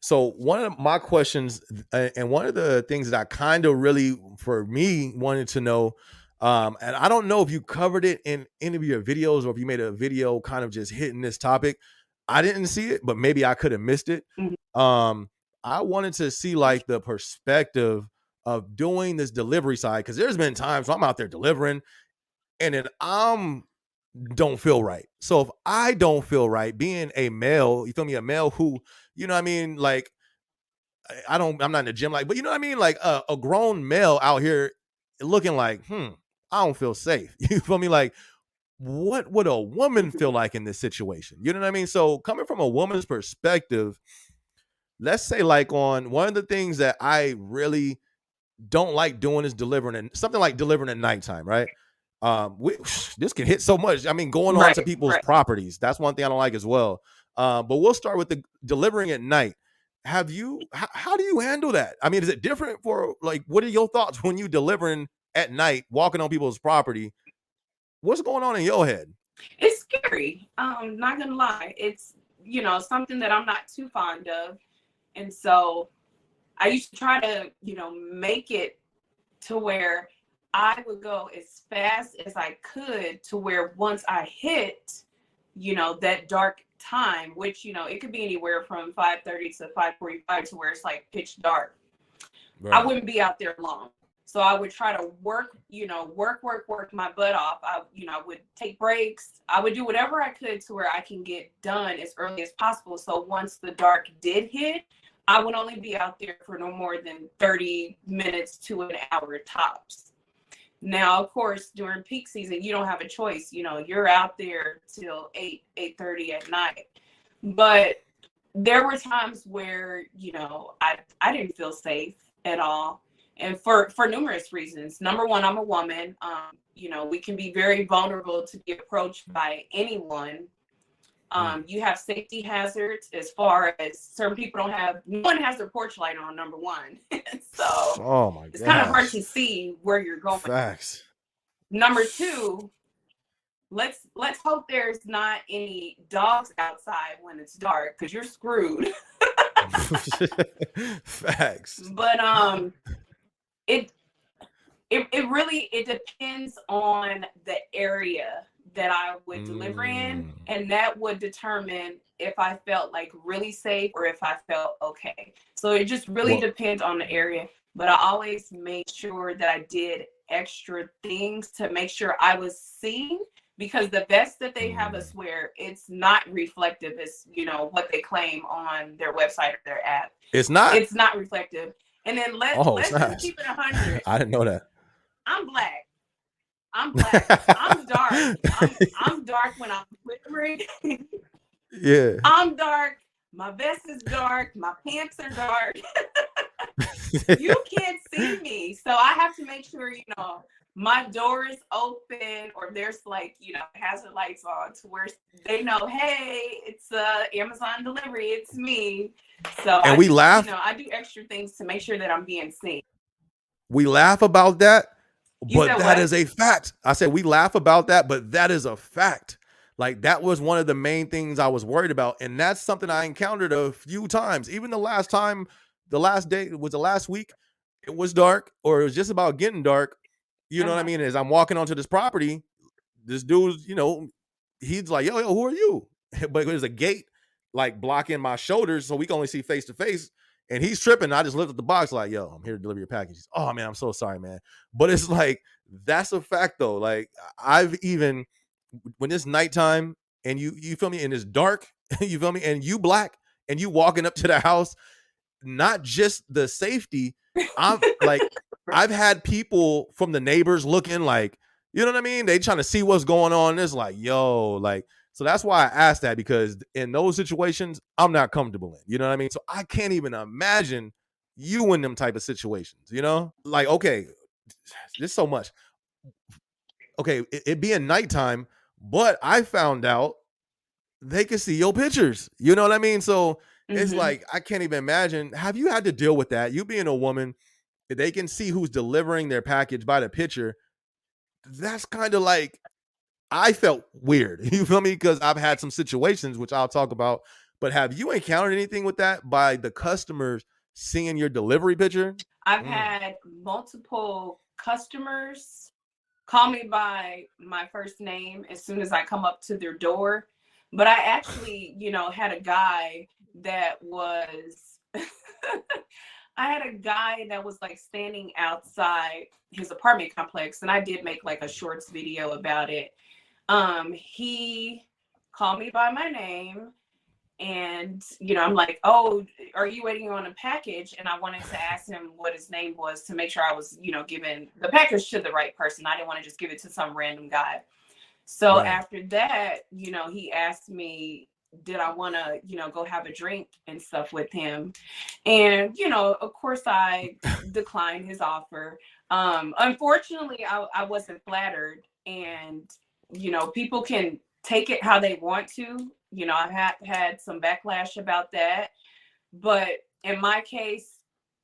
So one of my questions, and one of the things that I kind of really, for me, wanted to know, and I don't know if you covered it in any of your videos or if you made a video kind of just hitting this topic. I didn't see it, but maybe I could have missed it. Mhm. Um, I wanted to see like the perspective of doing this delivery side, because there's been times I'm out there delivering and then I'm don't feel right. So if I don't feel right being a male, you feel me, a male who, you know what I mean, like I'm not in the gym, like, but you know what I mean, like a grown male out here looking like, I don't feel safe. You feel me? Like, what would a woman feel like in this situation? You know what I mean? So coming from a woman's perspective, let's say like on one of the things that I really don't like doing is delivering, and something like delivering at nighttime, right? This can hit so much. I mean, going on to Right, people's right. properties. That's one thing I don't like as well. But we'll start with the delivering at night. How do you handle that? I mean, is it different for, like, what are your thoughts when you delivering at night, walking on people's property? What's going on in your head? It's scary. Not gonna lie. It's, something that I'm not too fond of. And so I used to try to, make it to where I would go as fast as I could to where once I hit, that dark time, which, it could be anywhere from 5:30 to 5:45 to where it's like pitch dark. I Right. wouldn't be out there long. So I would try to work, work my butt off. I would take breaks. I would do whatever I could to where I can get done as early as possible. So once the dark did hit, I would only be out there for no more than 30 minutes to an hour tops. Now, of course, during peak season, you don't have a choice. You're out there till 8:30 at night. But there were times where, I didn't feel safe at all. And for numerous reasons. Number one, I'm a woman. We can be very vulnerable to be approached by anyone. You have safety hazards as far as certain people no one has their porch light on, number one. So Oh my it's kind of hard gosh. to see where you're going. Facts. Number two, let's hope there's not any dogs outside when it's dark, because you're screwed. Facts. But it it depends on the area that I would deliver in, Mm. and that would determine if I felt like really safe or if I felt okay. So it just really Well, depends on the area. But I always made sure that I did extra things to make sure I was seen, because the vest that they have mm. us wear, it's not reflective as what they claim on their website or their app. It's not. It's not reflective. And then Oh, it's let's just not. keep it 100. I didn't know that. I'm black. I'm black. I'm dark. I'm dark when I'm delivering. Yeah. I'm dark. My vest is dark. My pants are dark. You can't see me. So I have to make sure, my door is open, or there's like, hazard lights on to where they know, hey, it's Amazon delivery. It's me. So And we laugh. I do extra things to make sure that I'm being seen. We laugh about that, You but said that what? is a fact. I said we laugh about that, but that is a fact. Like, that was one of the main things I was worried about, and that's something I encountered a few times. Even the last time, the last day, it was the last week, it was dark, or it was just about getting dark. You know what I Uh-huh. mean? As I'm walking onto this property, this dude, he's like, yo, who are you? But there's a gate like blocking my shoulders, so we can only see face to face. And he's tripping. I just lifted the box, like, yo, I'm here to deliver your package. Oh man, I'm so sorry, man. But it's like, that's a fact though. Like, I've even, when it's nighttime and you feel me, and it's dark, you feel me, and you black, and you walking up to the house, not just the safety. I'm like, I've had people from the neighbors looking like, you know what I mean? They trying to see what's going on. It's like, yo, like, so that's why I asked that, because in those situations, I'm not comfortable in. You know what I mean? So I can't even imagine you in them type of situations, Like, okay, there's so much. Okay, it being nighttime, but I found out they can see your pictures. You know what I mean? So it's Mm-hmm. like, I can't even imagine. Have you had to deal with that? You being a woman, they can see who's delivering their package by the picture. That's kind of like, I felt weird. You feel me? Because I've had some situations, which I'll talk about, But have you encountered anything with that by the customers seeing your delivery picture? I've had multiple customers call me by my first name as soon as I come up to their door. But I actually, had a guy that was I had a guy that was like standing outside his apartment complex, and I did make like a shorts video about it. He called me by my name, and I'm like, oh, are you waiting on a package? And I wanted to ask him what his name was to make sure I was, giving the package to the right person. I didn't want to just give it to some random guy. So after that, he asked me, did I want to, go have a drink and stuff with him? And, of course I declined his offer. Unfortunately, I wasn't flattered, and, people can take it how they want to. I've had some backlash about that, but in my case,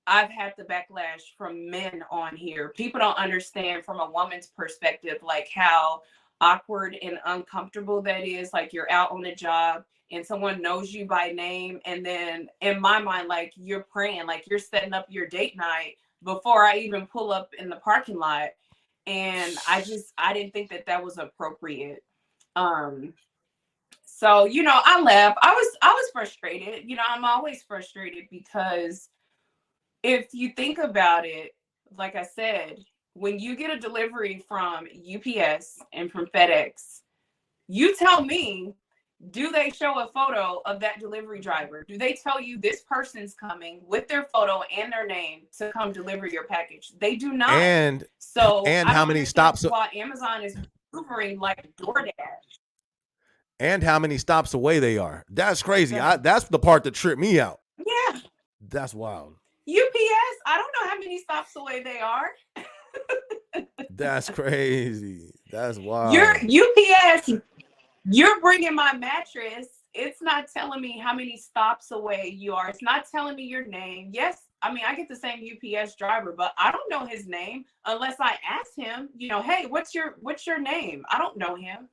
I've had the backlash from men on here. People don't understand from a woman's perspective, like how awkward and uncomfortable that is. Like, you're out on a job and someone knows you by name, and then in my mind, like, you're praying, like you're setting up your date night before I even pull up in the parking lot. And I didn't think that was appropriate. So, I left. I was frustrated. I'm always frustrated because if you think about it, like I said, when you get a delivery from UPS and from FedEx, you tell me, do they show a photo of that delivery driver? Do they tell you this person's coming with their photo and their name to come deliver your package? They do not. And how many stops? Why Amazon is maneuvering like DoorDash. And how many stops away they are. That's crazy. That's the part that tripped me out. Yeah. That's wild. UPS, I don't know how many stops away they are. That's crazy. That's wild. You're UPS, you're bringing my mattress. It's not telling me how many stops away you are. It's not telling me your name. Yes, I mean, I get the same UPS driver, but I don't know his name unless I ask him, hey, what's your name? I don't know him.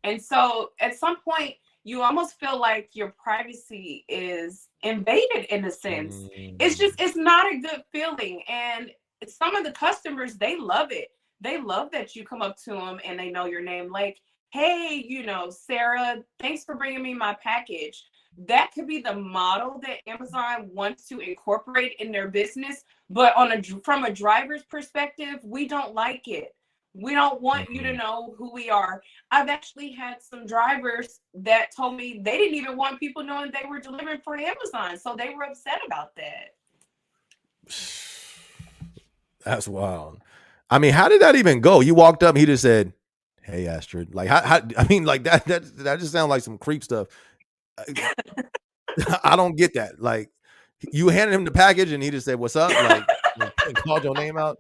And so at some point, you almost feel like your privacy is invaded in a sense. It's not a good feeling. And some of the customers, they love it. They love that you come up to them and they know your name. Like, hey, Sarah, thanks for bringing me my package. That could be the model that Amazon wants to incorporate in their business. But from a driver's perspective, we don't like it. We don't want you to know who we are. I've actually had some drivers that told me they didn't even want people knowing they were delivering for Amazon. So they were upset about that. That's wild. I mean, how did that even go? You walked up and he just said, hey, Astrid. Like, how I mean, like that just sounds like some creep stuff. I don't get that. Like, you handed him the package and he just said, what's up? Like, and called your name out.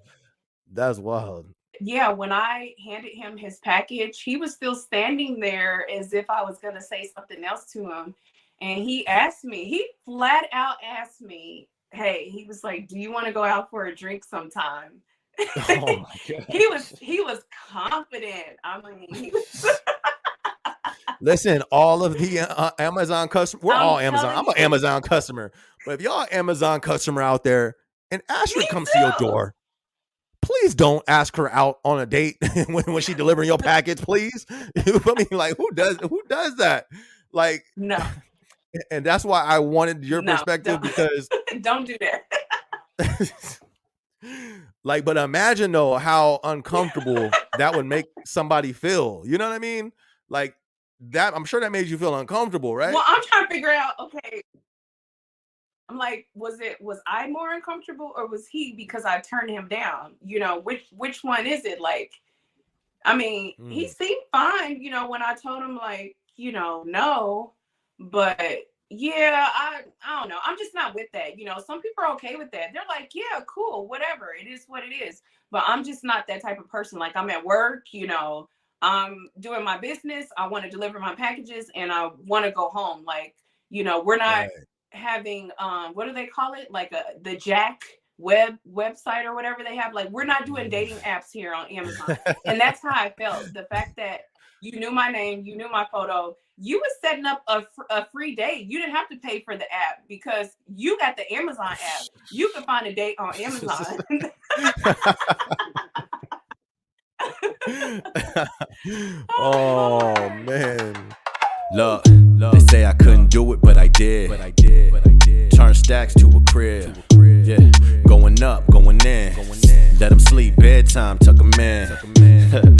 That's wild. Yeah, when I handed him his package, he was still standing there as if I was going to say something else to him. And he flat out asked me, hey, he was like, do you want to go out for a drink sometime? Oh my God. He was confident. I mean, listen, all of the Amazon customers, we're all Amazon. I'm an Amazon customer. But if y'all Amazon customer out there and Astrid comes to your door, please don't ask her out on a date when she delivering your package, please. You feel me? Like, who does that? Like, no. And that's why I wanted your perspective, because don't do that. Like, but imagine though how uncomfortable that would make somebody feel. You know what I mean? Like that, I'm sure that made you feel uncomfortable, right? Well, I'm trying to figure out, okay. I'm like, was I more uncomfortable or was he, because I turned him down? Which one is it? Like, I mean, he seemed fine, when I told him like, no, but yeah, I don't know. I'm just not with that. Some people are okay with that. They're like, yeah, cool, whatever. It is what it is. But I'm just not that type of person. Like, I'm at work, I'm doing my business. I want to deliver my packages and I want to go home. Like, we're not having, what do they call it? Like the Jack website or whatever they have. Like, we're not doing dating apps here on Amazon. And that's how I felt. The fact that you knew my name, you knew my photo, you was setting up a free date. You didn't have to pay for the app because you got the Amazon app. You can find a date on Amazon. Oh man. Look, they say I couldn't do it, but I did. Turn stacks to a crib. Yeah, going up, going in. Let them sleep, bedtime, tuck them in.